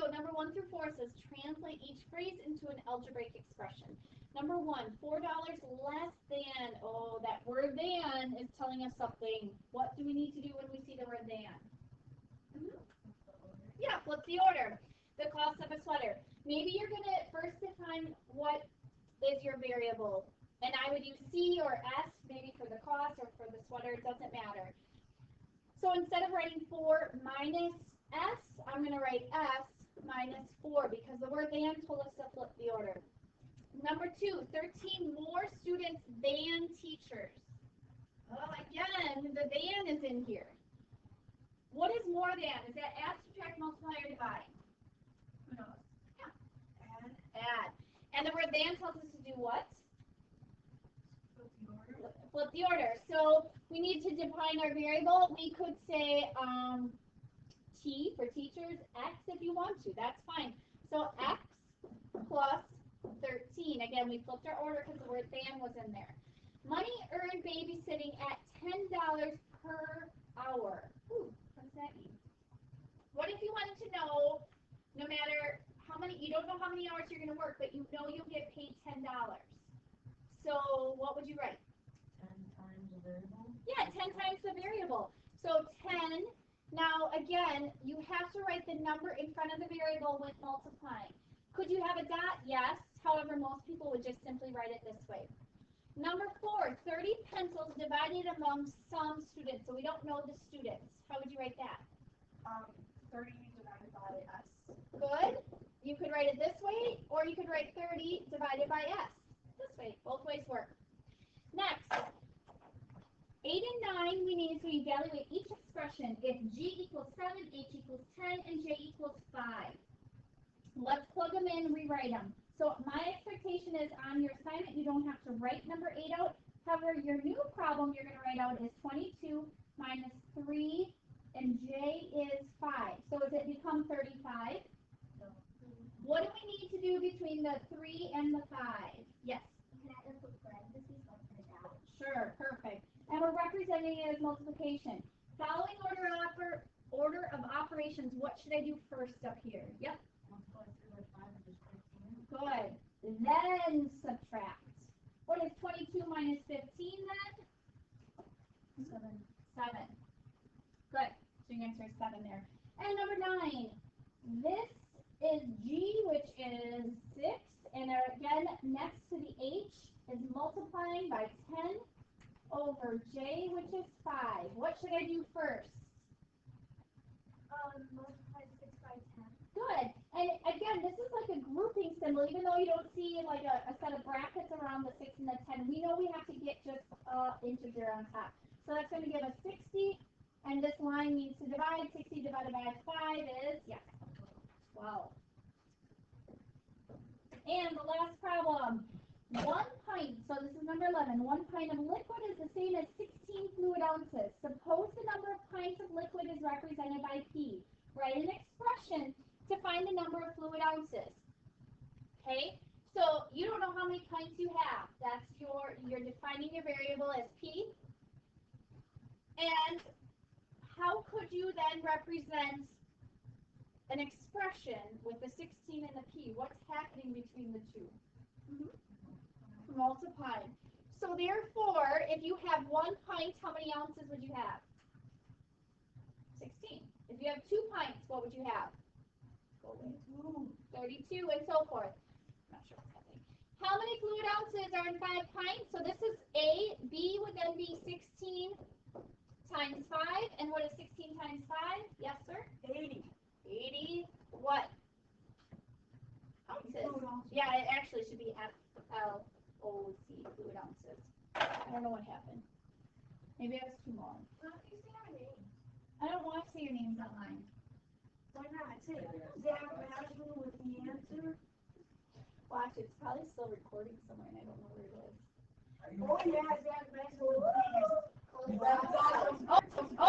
So number 1 through 4 says translate each phrase into an algebraic expression. Number 1, $4 less than. Oh, that word than is telling us something. What do we need to do when we see the word than? Yeah, flip the order. The cost of a sweater. Maybe you're going to first define what is your variable. And I would use C or S, maybe for the cost or for the sweater. It doesn't matter. So instead of writing 4 minus S, I'm going to write S minus 4 because the word than told us to flip the order. Number 2, 13 more students than teachers. Well, again, the than is in here. What is more than? Is that add, subtract, multiply, or divide? Who knows? Yeah. Add. And the word than tells us to do what? Flip the order. So we need to define our variable. We could say T for teachers, X if you want to. That's fine. So X plus 13. Again, we flipped our order because the word than was in there. Money earned babysitting at $10 per hour. Ooh, what does that mean? What if you wanted to know, no matter how many, you don't know how many hours you're going to work, but you know you'll get paid $10. So what would you write? 10 times the variable? Yeah, 10 times the variable. So 10. Now, again, you have to write the number in front of the variable with multiplying. Could you have a dot? Yes. However, most people would just simply write it this way. Number 4, 30 pencils divided among some students. So we don't know the students. How would you write that? 30 divided by S. Good. You could write it this way, or you could write 30 divided by S. This way. Both ways work. Next, 8 and 9, we need to evaluate each expression if G equals 7, H equals 10, and J equals 5. Let's plug them in and rewrite them. So my expectation is on your assignment, you don't have to write number 8 out. However, your new problem you're going to write out is 22 minus 3, and J is 5. So does it become 35? No. What do we need to do between the 3 and the 5? Yes. Can I just put parentheses like that? Sure, perfect. And we're representing it as multiplication. Following order of operations, what should I do first up here? Yep. Multiply 3 by 5 and just 15. Good. Then subtract. What is 22 minus 15 then? 7. 7. Good. So your answer is 7 there. And number 9. This is G, which is 6. And again, next to the H is multiplying by 10 over J, which is 5. What should I do first? Multiply 6 by 10. Good. And again, this is like a grouping symbol. Even though you don't see like a set of brackets around the 6 and the 10, we know we have to get just integer on top. So that's going to give us 60. And this line needs to divide. 60 divided by 5 is, yeah, 12. And the last problem. 1 pint, so this is number 11, 1 pint of liquid is the same as 16 fluid ounces. Suppose the number of pints of liquid is represented by P. Write an expression to find the number of fluid ounces. Okay, so you don't know how many pints you have. That's you're defining your variable as P. And how could you then represent an expression with the 16 and the P? What's happening between the two? Multiplied. So therefore, if you have 1 pint, how many ounces would you have? 16. If you have 2 pints, what would you have? 32, and so forth. I'm not sure what's happening. How many fluid ounces are in 5 pints? So this is A. B would then be 16 times 5. And what is 16 times 5? Yes, sir? 80. 80 what? Ounces. Yeah, it actually should be FLOC, fluid ounces. I don't know what happened. Maybe I was too long. You say our name. I don't want to say your names online. Why not? Say Zach Maslow with the answer. Watch, it's probably still recording somewhere and I don't know where it is. Oh yeah, Zach Maslow with the answer. Oh,